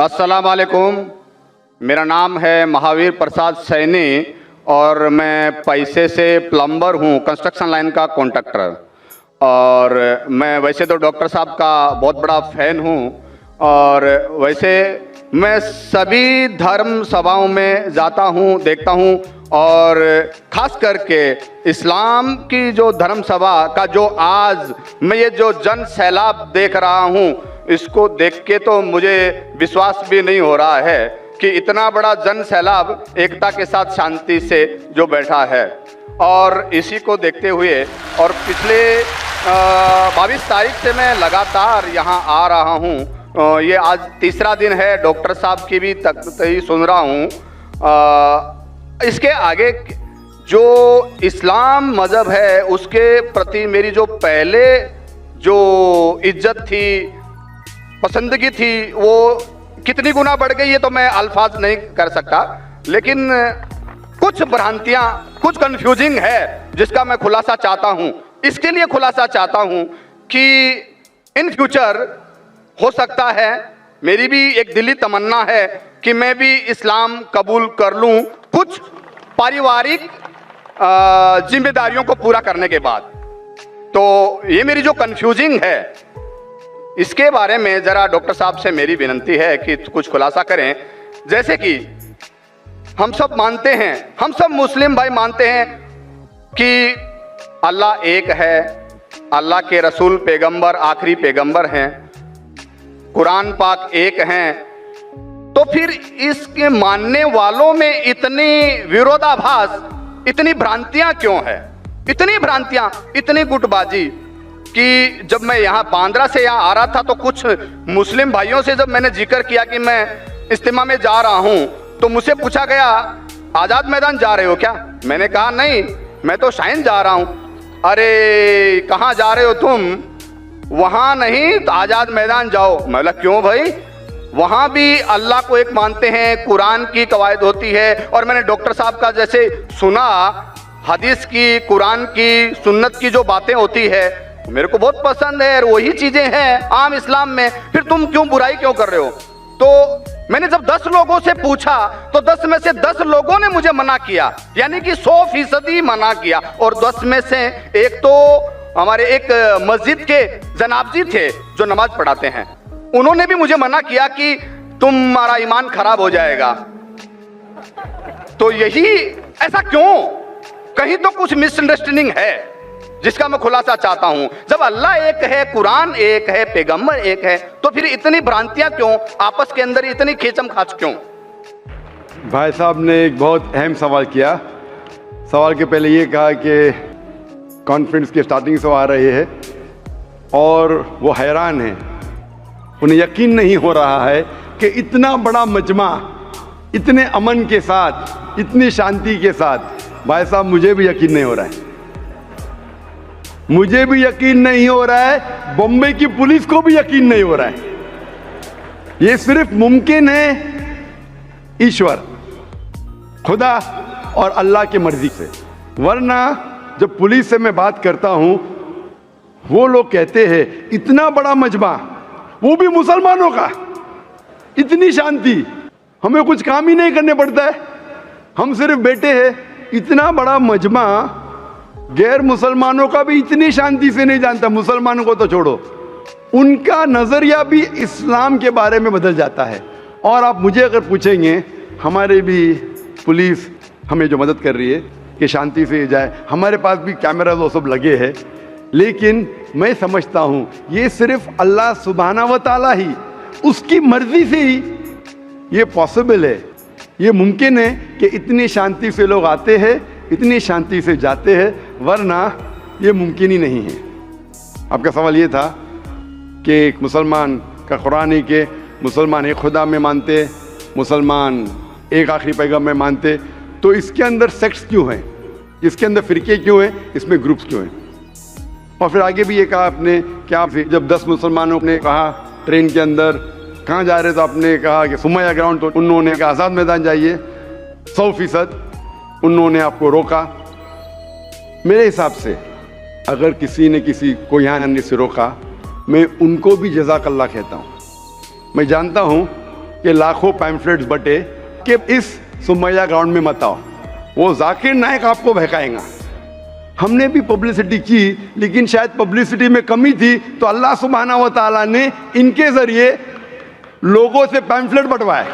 अस्सलाम वालेकुम। मेरा नाम है महावीर प्रसाद सैनी और मैं पैसे से प्लम्बर हूँ, कंस्ट्रक्शन लाइन का कॉन्ट्रैक्टर। और मैं वैसे तो डॉक्टर साहब का बहुत बड़ा फ़ैन हूँ और वैसे मैं सभी धर्म सभाओं में जाता हूँ, देखता हूँ और ख़ास करके इस्लाम की जो धर्म सभा का जो आज मैं ये जो जन सैलाब देख रहा हूँ, इसको देख के तो मुझे विश्वास भी नहीं हो रहा है कि इतना बड़ा जन सैलाब एकता के साथ शांति से जो बैठा है। और इसी को देखते हुए और पिछले 22 तारीख से मैं लगातार यहाँ आ रहा हूँ। ये आज तीसरा दिन है, डॉक्टर साहब की भी तकरीर सुन रहा हूँ। इसके आगे जो इस्लाम मज़हब है उसके प्रति मेरी जो पहले जो इज्जत थी, पसंदगी थी, वो कितनी गुना बढ़ गई ये तो मैं अल्फाज नहीं कर सकता, लेकिन कुछ भ्रांतियाँ, कुछ कंफ्यूजिंग है जिसका मैं खुलासा चाहता हूँ। इसके लिए खुलासा चाहता हूँ कि इन फ्यूचर हो सकता है, मेरी भी एक दिली तमन्ना है कि मैं भी इस्लाम कबूल कर लूँ कुछ पारिवारिक जिम्मेदारियों को पूरा करने के बाद। तो ये मेरी जो कंफ्यूजिंग है इसके बारे में ज़रा डॉक्टर साहब से मेरी विनती है कि कुछ खुलासा करें। जैसे कि हम सब मानते हैं, हम सब मुस्लिम भाई मानते हैं कि अल्लाह एक है, अल्लाह के रसूल पैगंबर आखिरी पैगंबर हैं, कुरान पाक एक हैं। तो फिर इसके मानने वालों में इतनी विरोधाभास, इतनी भ्रांतियां क्यों है? इतनी भ्रांतियां, इतनी गुटबाजी कि जब मैं यहाँ बांद्रा से यहाँ आ रहा था तो कुछ मुस्लिम भाइयों से जब मैंने जिक्र किया कि मैं इज्तिमा में जा रहा हूँ तो मुझसे पूछा गया, आज़ाद मैदान जा रहे हो क्या? मैंने कहा नहीं, मैं तो शाइन जा रहा हूँ। अरे कहाँ जा रहे हो तुम? वहाँ नहीं तो आज़ाद मैदान जाओ। मैं बोला क्यों भाई? वहाँ भी अल्लाह को एक मानते हैं, कुरान की कवायद होती है। और मैंने डॉक्टर साहब का जैसे सुना, हदीस की, कुरान की, सुन्नत की जो बातें होती है मेरे को बहुत पसंद है, वही चीज़ें हैं आम इस्लाम में, फिर तुम क्यों बुराई क्यों कर रहे हो? तो मैंने जब 10 लोगों से पूछा तो 10 में से 10 लोगों ने मुझे मना किया, यानी कि 100% मना किया। और 10 में से एक तो हमारे एक मस्जिद के जनाब जी थे जो नमाज पढ़ाते हैं, उन्होंने भी मुझे मना किया कि तुम्हारा ईमान खराब हो जाएगा। तो यही ऐसा क्यों? कहीं तो कुछ मिसअंडरस्टैंडिंग है जिसका मैं खुलासा चाहता हूं। जब अल्लाह एक है, कुरान एक है, पैगंबर एक है, तो फिर इतनी भ्रांतियां क्यों? आपस के अंदर इतनी खींचम खाच क्यों? भाई साहब ने एक बहुत अहम सवाल किया। सवाल के पहले ये कहा कि कॉन्फ्रेंस के स्टार्टिंग से आ रहे हैं और वो हैरान हैं, उन्हें यकीन नहीं हो रहा है कि इतना बड़ा मजमा, इतने अमन के साथ, इतनी शांति के साथ। भाई साहब मुझे भी यकीन नहीं हो रहा है, मुझे भी यकीन नहीं हो रहा है, बॉम्बे की पुलिस को भी यकीन नहीं हो रहा है। ये सिर्फ मुमकिन है ईश्वर, खुदा और अल्लाह की मर्जी से। वरना जब पुलिस से मैं बात करता हूं, वो लोग कहते हैं इतना बड़ा मजमा, वो भी मुसलमानों का, इतनी शांति, हमें कुछ काम ही नहीं करने पड़ता है, हम सिर्फ बैठे हैं। इतना बड़ा मजमा गैर मुसलमानों का भी इतनी शांति से नहीं जानता, मुसलमानों को तो छोड़ो, उनका नज़रिया भी इस्लाम के बारे में बदल जाता है। और आप मुझे अगर पूछेंगे, हमारे भी पुलिस हमें जो मदद कर रही है कि शांति से जाए, हमारे पास भी कैमरा वो सब लगे हैं, लेकिन मैं समझता हूँ ये सिर्फ अल्लाह सुब्हाना व तआला ही, उसकी मर्ज़ी से ही ये पॉसिबल है, ये मुमकिन है कि इतनी शांति से लोग आते हैं, इतनी शांति से जाते हैं, वरना ये मुमकिन ही नहीं है। आपका सवाल ये था कि एक मुसलमान का कुरान है कि मुसलमान एक खुदा में मानते, मुसलमान एक आखिरी पैगाम में मानते, तो इसके अंदर सेक्ट्स क्यों हैं, इसके अंदर फ़िरके क्यों हैं, इसमें ग्रुप्स क्यों हैं? और फिर आगे भी ये कहा आपने कि आप जब 10 मुसलमानों ने कहा ट्रेन के अंदर कहाँ जा रहे, तो आपने कहा कि सुमैया ग्राउंड, तो उन्होंने कहा आज़ाद मैदान जाइए। 100% उन्होंने आपको रोका। मेरे हिसाब से अगर किसी ने किसी को यहाँ आने से रोका, मैं उनको भी जज़ाकल्लाह कहता हूँ। मैं जानता हूँ कि लाखों पैम्फलेट्स बटे कि इस सुमैया ग्राउंड में मत आओ, वो जाकिर नायक आपको बहकाएगा। हमने भी पब्लिसिटी की, लेकिन शायद पब्लिसिटी में कमी थी, तो अल्लाह सुब्हाना व तआला ने इनके जरिए लोगों से पैम्फलेट बंटवाए।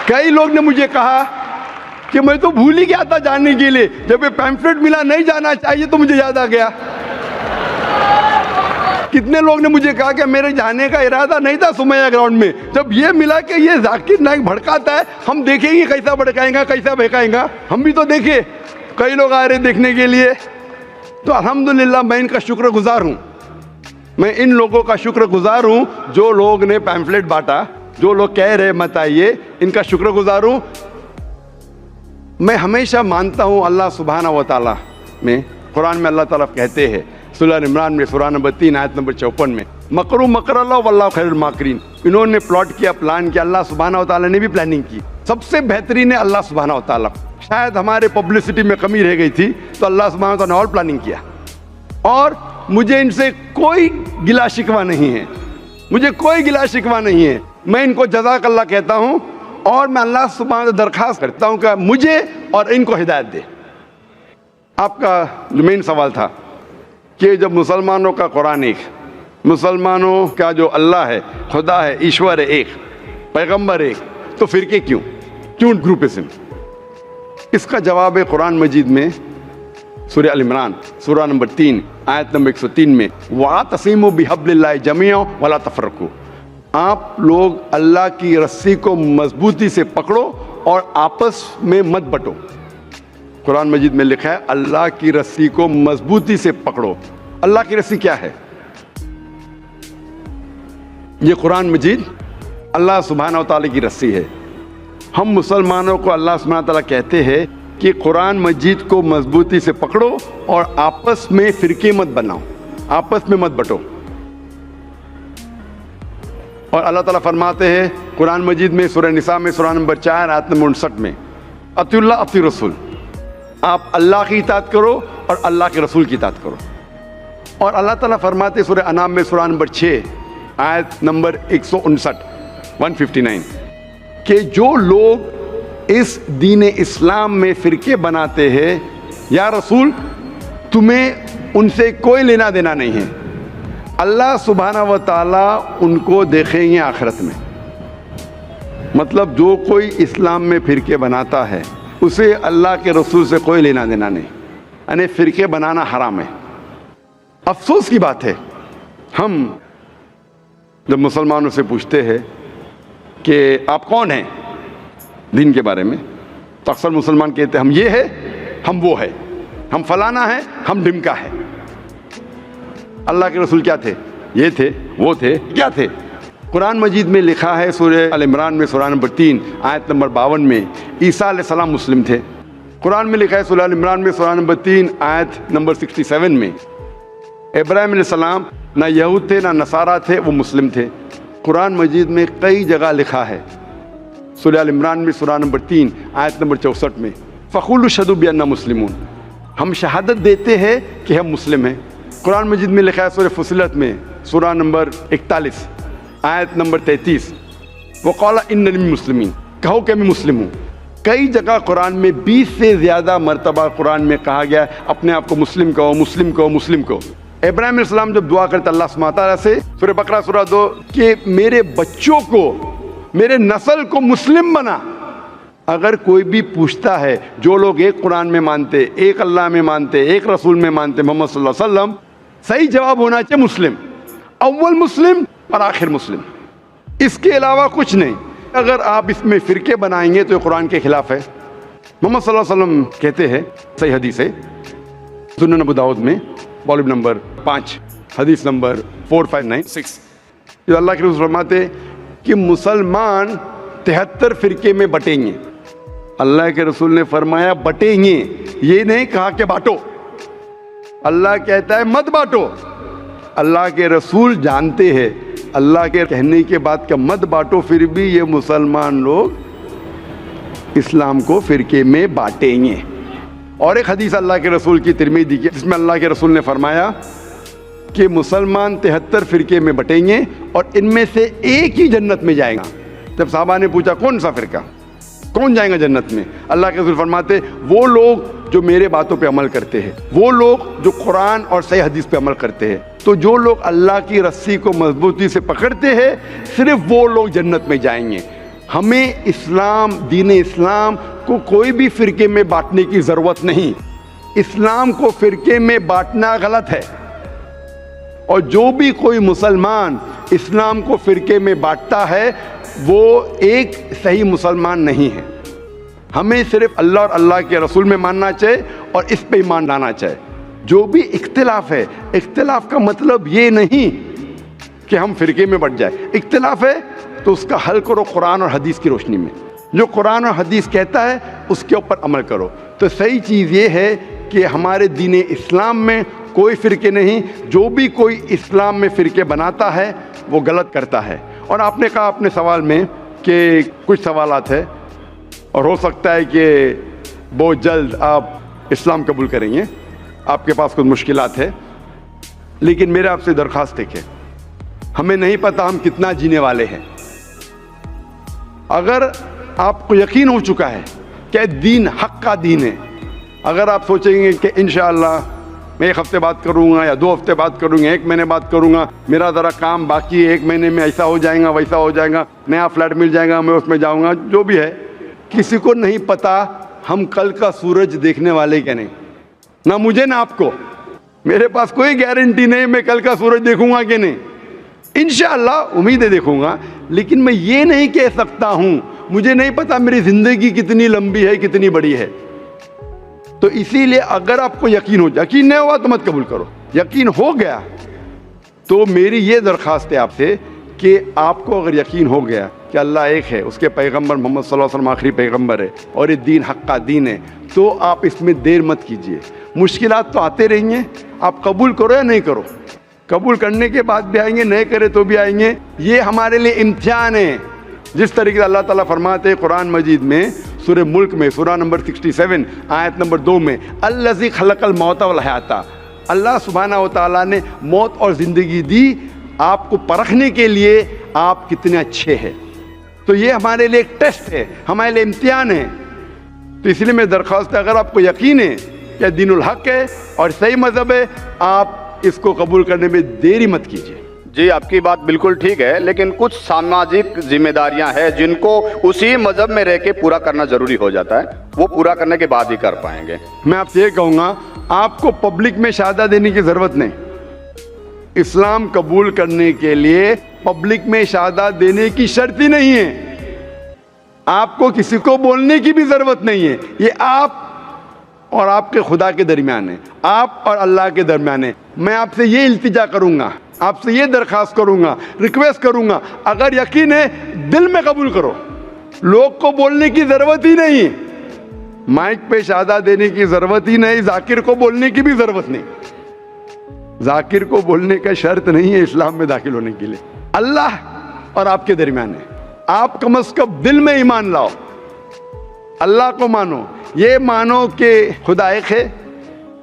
कई लोग ने मुझे कहा कि मैं तो भूल ही गया था जाने के लिए, जब ये पैम्फलेट मिला नहीं जाना चाहिए तो मुझे याद आ गया। कितने लोग ने मुझे कहा कि मेरे जाने का इरादा नहीं था सुमैया ग्राउंड में, जब ये मिला कि ये जाकिर नाइक भड़काता है, हम देखेंगे कैसा भड़काएगा, कैसा बहकाएगा। हम भी तो देखे, कई लोग आ रहे देखने के लिए। तो अल्हम्दुलिल्लाह मैं इनका शुक्रगुजार हूँ, मैं इन लोगों का शुक्रगुजार हूँ जो लोग ने पैम्फलेट बांटा, जो लोग कह रहे मत आइए, इनका शुक्रगुजार हूँ। मैं हमेशा मानता हूँ अल्लाह सुब्हाना व तआला में, कुरान में अल्लाह ताला कहते हैं सूरह इमरान में सूरह नंबर 3 आयत नंबर 54 में, मकरू मकरल्लाह वल्लाहु खैरुल माकिरीन। इन्होंने प्लॉट किया, प्लान किया, अल्लाह सुब्हाना व तआला ने भी प्लानिंग की। सबसे बेहतरीन है अल्लाह सुब्हाना व तआला। शायद हमारे पब्लिसिटी में कमी रह गई थी, तो अल्लाह सुब्हाना व तआला ने और प्लानिंग किया। और मुझे इनसे कोई गिला शिकवा नहीं है, मुझे कोई गिला शिकवा नहीं है। मैं इनको जज़ाकल्लाह कहता हूँ और मैं अल्लाह सुब्हाना से दरख्वास्त करता हूँ कि मुझे और इनको हिदायत दे। आपका जो मेन सवाल था कि जब मुसलमानों का कुरान एक, मुसलमानों का जो अल्लाह है, खुदा है, ईश्वर है एक, पैगंबर एक, तो फिरके क्यों ग्रुपिज्म? इसका जवाब है कुरान मजीद में सूरह अल इमरान सूरह नंबर 3 आयत नंबर 103 में, वातसिमु बिहब्लिल्लाहि जमीअन वला तफरकू। आप लोग अल्लाह की रस्सी को मजबूती से पकड़ो और आपस में मत बटो। कुरान मजीद में लिखा है अल्लाह की रस्सी को मजबूती से पकड़ो। अल्लाह की रस्सी क्या है? ये कुरान मजीद अल्लाह सुब्हाना व तआला की रस्सी है। हम मुसलमानों को अल्लाह सुब्हाना व तआला कहते हैं कि कुरान मजीद को मजबूती से पकड़ो और आपस में फिरके मत बनाओ, आपस में मत बटो। और अल्लाह ताला फरमाते हैं कुरान मजीद में सूरह निसा में सूरह नंबर 4 आयत नंबर 59 में, अतिउल्लाह अति रसूल, आप अल्लाह की इताअत करो और अल्लाह के रसूल की इताअत करो। और अल्लाह ताला फरमाते सूरह अनाम में सूरह नंबर 6 आयत नंबर 159 कि जो लोग इस दीन इस्लाम में फ़िरके बनाते हैं, या रसूल तुम्हें उनसे कोई लेना देना नहीं है, अल्लाह सुब्हाना व तआला उनको देखेंगे आखिरत में। मतलब जो कोई इस्लाम में फ़िरके बनाता है उसे अल्लाह के रसूल से कोई लेना देना नहीं, यानी फ़िरके बनाना हराम है। अफसोस की बात है, हम जब मुसलमानों से पूछते हैं कि आप कौन हैं दीन के बारे में, तो अक्सर मुसलमान कहते हैं हम ये है, हम वो है, हम फलाना है, हम ढिमका है। अल्लाह के रसूल क्या थे? ये थे, वो थे, क्या थे? कुरान मजीद में लिखा है सूरह अल इमरान में सूरह नंबर 3 आयत नंबर 52 में, ईसा अलैहिस्सलाम मुस्लिम थे। कुरान में लिखा है सूरह अल इमरान में सूरह नंबर 3 आयत नंबर 67 में, इब्राहिम अलैहिस्सलाम ना यहूद थे ना नसारा थे, वो मुस्लिम थे। कुरान मजीद में कई जगह लिखा है, सूरह अल इमरान में सूरह नंबर 3 आयत नंबर 64 में, फ़क़ूलू शहदू बिअन्ना मुस्लिमून, हम शहादत देते हैं कि हम मुस्लिम हैं। कुरान मजीद में लिखा है सूरह फुसिलत में सूरह नंबर 41 आयत नंबर 33, वक़ाला इन्ननी मुस्लिमीन, कहो कि मैं मुस्लिम हूँ। कई जगह कुरान में 20 से ज़्यादा मरतबा कुरान में कहा गया अपने आप को मुस्लिम कहो, मुस्लिम कहो, मुस्लिम कहो। इब्राहिम अलैहिस्सलाम जब दुआ करते अल्लाह सुब्हानहू व तआला से, सूरह बकरा सूरह 2 कि मेरे बच्चों को, मेरे नस्ल को मुस्लिम बना। अगर कोई भी पूछता है, जो लोग एक कुरान में मानते, एक अल्लाह में मानते, एक रसूल में मानते, मोहम्मद सल्लल्लाहु अलैहि वसल्लम, सही जवाब होना चाहिए मुस्लिम, अव्वल मुस्लिम और आखिर मुस्लिम, इसके अलावा कुछ नहीं। अगर आप इसमें फ़िरके बनाएंगे तो ये कुरान के खिलाफ है। मोहम्मद सल्लल्लाहु अलैहि वसल्लम कहते हैं, सही हदीस है सुनन अबू दाऊद में वॉल्यूम नंबर 5 हदीस नंबर 4596, जो अल्लाह के रसूल फरमाते कि मुसलमान 73 फ़िरके में बटेंगे। अल्लाह के रसूल ने फरमाया बटेंगे, ये नहीं कहा कि बांटो। अल्लाह कहता है मत बांटो। अल्लाह के रसूल जानते हैं अल्लाह के कहने के बाद का मत बांटो, फिर भी ये मुसलमान लोग इस्लाम को फ़िरके में बांटेंगे। और एक हदीस अल्लाह के रसूल की तिरमिज़ी की, जिसमें अल्लाह के रसूल ने फरमाया कि मुसलमान 73 फ़िरके में बटेंगे और इनमें से एक ही जन्नत में जाएगा। जब साहबा ने पूछा कौन सा फ़िरका, कौन जाएगा जन्नत में, अल्लाह के रसूल फरमाते वो लोग जो मेरे बातों पे अमल करते हैं, वो लोग जो कुरान और सही हदीस पे अमल करते हैं। तो जो लोग अल्लाह की रस्सी को मजबूती से पकड़ते हैं, सिर्फ वो लोग जन्नत में जाएंगे। हमें इस्लाम, दीन इस्लाम को कोई भी फ़िरके में बांटने की ज़रूरत नहीं। इस्लाम को फ़िरके में बांटना गलत है, और जो भी कोई मुसलमान इस्लाम को फ़िरके में बांटता है वो एक सही मुसलमान नहीं है। हमें सिर्फ अल्लाह और अल्लाह के रसूल में मानना चाहिए और इस पे ईमान लाना चाहिए। जो भी इख्तिलाफ है, इख्तिलाफ का मतलब ये नहीं कि हम फ़िरके में बट जाए। इख्तिलाफ है तो उसका हल करो कुरान और हदीस की रोशनी में। जो कुरान और हदीस कहता है उसके ऊपर अमल करो। तो सही चीज़ ये है कि हमारे दीन इस्लाम में कोई फ़िरके नहीं। जो भी कोई इस्लाम में फ़िरके बनाता है वो गलत करता है। और आपने कहा अपने सवाल में कि कुछ सवालात है और हो सकता है कि बहुत जल्द आप इस्लाम कबूल करेंगे, आपके पास कुछ मुश्किलात है, लेकिन मेरे आपसे दरख्वास्त है कि हमें नहीं पता हम कितना जीने वाले हैं। अगर आपको यकीन हो चुका है कि दीन हक का दीन है, अगर आप सोचेंगे कि इंशाअल्लाह मैं 1 हफ्ते बात करूँगा या 2 हफ्ते बात करूँगा, 1 महीने बात करूँगा, मेरा ज़रा काम बाकी है, 1 महीने में ऐसा हो जाएगा वैसा हो जाएगा, नया फ्लैट मिल जाएगा, मैं उसमें जाऊँगा, जो भी है, किसी को नहीं पता हम कल का सूरज देखने वाले क्या नहीं। ना मुझे ना आपको, मेरे पास कोई गारंटी नहीं मैं कल का सूरज देखूँगा कि नहीं। इंशाअल्लाह उम्मीद है देखूँगा, लेकिन मैं ये नहीं कह सकता हूँ, मुझे नहीं पता मेरी ज़िंदगी कितनी लंबी है, कितनी बड़ी है। तो इसीलिए अगर आपको यकीन नहीं हुआ तो मत कबूल करो। यकीन हो गया तो मेरी ये दरख्वास्त है आपसे कि आपको अगर यकीन हो गया कि अल्लाह एक है, उसके पैगंबर मोहम्मद सल्लल्लाहु अलैहि वसल्लम आखिरी पैगंबर है और ये दीन हक का दीन है, तो आप इसमें देर मत कीजिए। मुश्किलात तो आते रहेंगे, आप कबूल करो या नहीं करो, कबूल करने के बाद भी आएंगे, नहीं करे तो भी आएंगे। ये हमारे लिए इम्तिहान है। जिस तरीके से अल्लाह ताला फरमाते हैं कुरान मजीद में सूरह मुल्क में सूरह नंबर 67 आयत नंबर 2 में, अल्लज़ी खलक़ल मौत वल हयाता, अल्लाह सुब्हानहू व तआला ने मौत और ज़िंदगी दी आपको परखने के लिए आप कितने अच्छे हैं। तो ये हमारे लिए एक टेस्ट है, हमारे लिए इम्तिहान है। तो इसलिए मैं दरख्वास्त है, अगर आपको यकीन है कि दीनुल हक है और सही मज़हब है, आप इसको कबूल करने में देरी मत कीजिए। जी, आपकी बात बिल्कुल ठीक है, लेकिन कुछ सामाजिक जिम्मेदारियां हैं जिनको उसी मजहब में रह के पूरा करना जरूरी हो जाता है, वो पूरा करने के बाद ही कर पाएंगे। मैं आपसे ये कहूँगा, आपको पब्लिक में शहादत देने की ज़रूरत नहीं। इस्लाम कबूल करने के लिए पब्लिक में शहादत देने की शर्त ही नहीं है। आपको किसी को बोलने की भी ज़रूरत नहीं है। ये आप और आपके खुदा के दरमियान है, आप और अल्लाह के दरमियान है। मैं आपसे ये इल्तिजा करूँगा, आपसे ये दरख्वास्त करूँगा, रिक्वेस्ट करूँगा, अगर यकीन है दिल में कबूल करो। लोग को बोलने की ज़रूरत ही नहीं, माइक पे शहादत देने की ज़रूरत ही नहीं, जाकिर को बोलने की भी ज़रूरत नहीं। जाकिर को बोलने का शर्त नहीं है इस्लाम में दाखिल होने के लिए। अल्लाह और आपके दरमियान है। आप कम अज़ कम दिल में ईमान लाओ, अल्लाह को मानो, ये मानो कि खुदा एक है,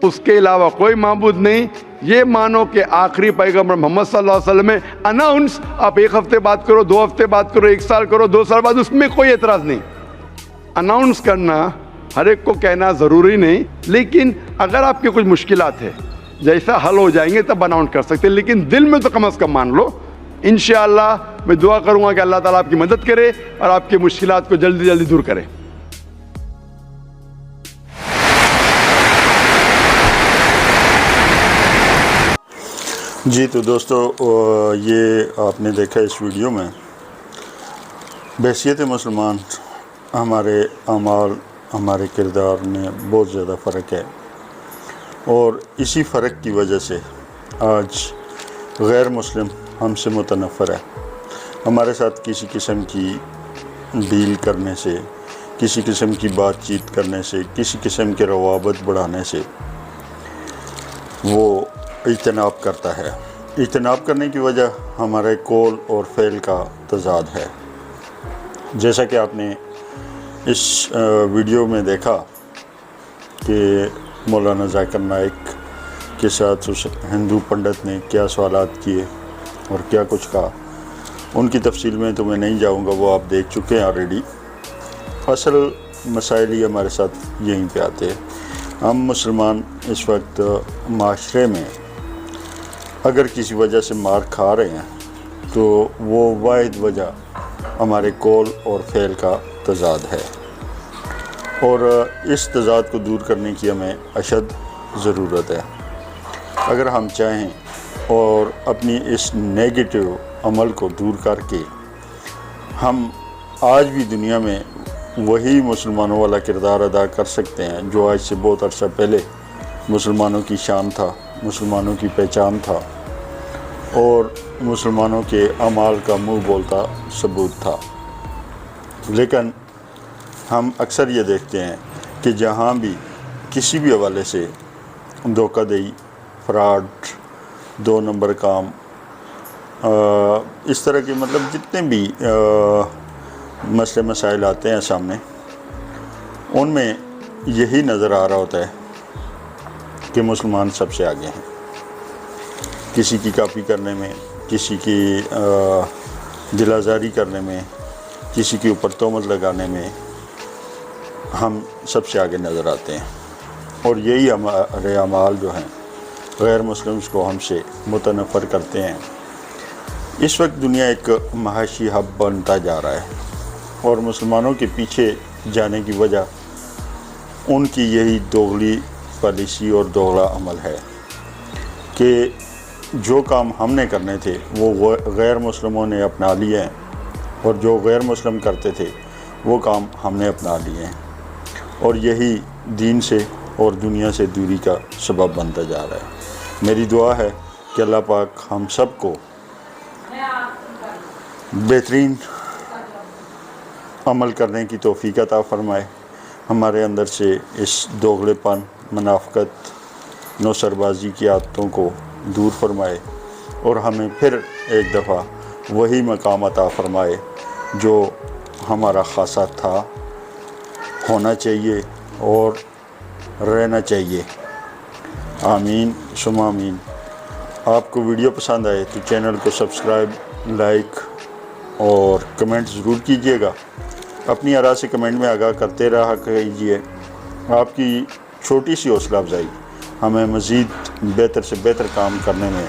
उसके अलावा कोई माबूद नहीं। ये मानो कि आखिरी पैगंबर मोहम्मद सल्लल्लाहु अलैहि वसल्लम है। अनाउंस आप 1 हफ्ते बात करो, 2 हफ्ते बात करो, 1 साल करो, 2 साल बाद, उसमें कोई एतराज़ नहीं। अनाउंस करना हर एक को कहना ज़रूरी नहीं, लेकिन अगर आपकी कुछ मुश्किलात है, जैसा हल हो जाएंगे तब अनाउंस कर सकते हैं, लेकिन दिल में तो कम अज़ कम मान लो। इंशाअल्लाह मैं दुआ करूँगा कि अल्लाह ताला आपकी मदद करे और आपकी मुश्किलात को जल्दी जल्दी दूर करे। जी, तो दोस्तों, ये आपने देखा इस वीडियो में बहसीयत मुसलमान हमारे अमाल, हमारे किरदार में बहुत ज़्यादा फ़र्क है, और इसी फ़र्क की वजह से आज गैर मुस्लिम हमसे मुतनफ़र है। हमारे साथ किसी किस्म की डील करने से, किसी किस्म की बातचीत करने से, किसी किस्म के रवाबत बढ़ाने से वो इज्तनाब करता है। इज्तनाब करने की वजह हमारे कौल और फ़ेल का तज़ाद है। जैसा कि आपने इस वीडियो में देखा कि मौलाना ज़ाकिर नाइक के साथ उस हिंदू पंडित ने क्या सवालात किए और क्या कुछ कहा, उनकी तफसील में तो मैं नहीं जाऊंगा, वो आप देख चुके हैं ऑलरेडी। असल मसाइल ही हमारे साथ यहीं पे आते हैं। हम मुसलमान इस वक्त माशरे में अगर किसी वजह से मार खा रहे हैं तो वो वाहिद वजह हमारे कौल और फ़ेल का तज़ाद है, और इस तज़ाद को दूर करने की हमें अशद ज़रूरत है। अगर हम चाहें और अपनी इस नेगेटिव अमल को दूर करके हम आज भी दुनिया में वही मुसलमानों वाला किरदार अदा कर सकते हैं जो आज से बहुत अर्सा पहले मुसलमानों की शान था, मुसलमानों की पहचान था और मुसलमानों के अमाल का मुंह बोलता सबूत था। लेकिन हम अक्सर ये देखते हैं कि जहाँ भी किसी भी हवाले से धोखाधड़ी, फ्रॉड, 2 नंबर काम, इस तरह के मतलब जितने भी मसले मसाइल आते हैं सामने, उनमें यही नज़र आ रहा होता है कि मुसलमान सबसे आगे हैं। किसी की कॉपी करने में, किसी की दिलाजारी करने में, किसी के ऊपर तोहमत लगाने में हम सबसे आगे नज़र आते हैं, और यही हमारे अमाल जो हैं गैर मुस्लिम्स को हमसे मुतनफ़र करते हैं। इस वक्त दुनिया एक महाशी हब बनता जा रहा है और मुसलमानों के पीछे जाने की वजह उनकी यही दोगली पॉलिसी और दोगला अमल है कि जो काम हमने करने थे वो गैर मुस्लिमों ने अपना लिए हैं, और जो गैर मुस्लिम करते थे वो काम हमने अपना लिए हैं, और यही दीन से और दुनिया से दूरी का सबब बनता जा रहा है। मेरी दुआ है कि अल्लाह पाक हम सब को बेहतरीन अमल करने की तौफीक अता फ़रमाए, हमारे अंदर से इस दोगलेपन, मुनाफ़िक़त, नौसरबाजी की आदतों को दूर फरमाए और हमें फिर एक दफ़ा वही मकाम अता फ़रमाए जो हमारा ख़ासा था, होना चाहिए और रहना चाहिए। आमीन सुम्मा आमीन। आपको वीडियो पसंद आए तो चैनल को सब्सक्राइब, लाइक और कमेंट ज़रूर कीजिएगा। अपनी आरा से कमेंट में आगाह करते रहा कीजिए। आपकी छोटी सी हौसला अफजाई हमें मज़ीद बेहतर से बेहतर काम करने में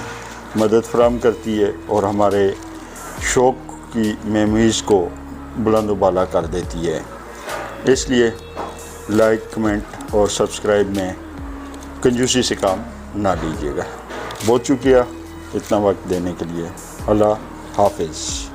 मदद फराहम करती है और हमारे शौक़ की मेमोरीज़ को बुलंद बाला कर देती है। इसलिए लाइक, कमेंट और सब्सक्राइब में कंजूसी से काम ना लीजिएगा। बहुत शुक्रिया इतना वक्त देने के लिए। अल्लाह हाफिज़।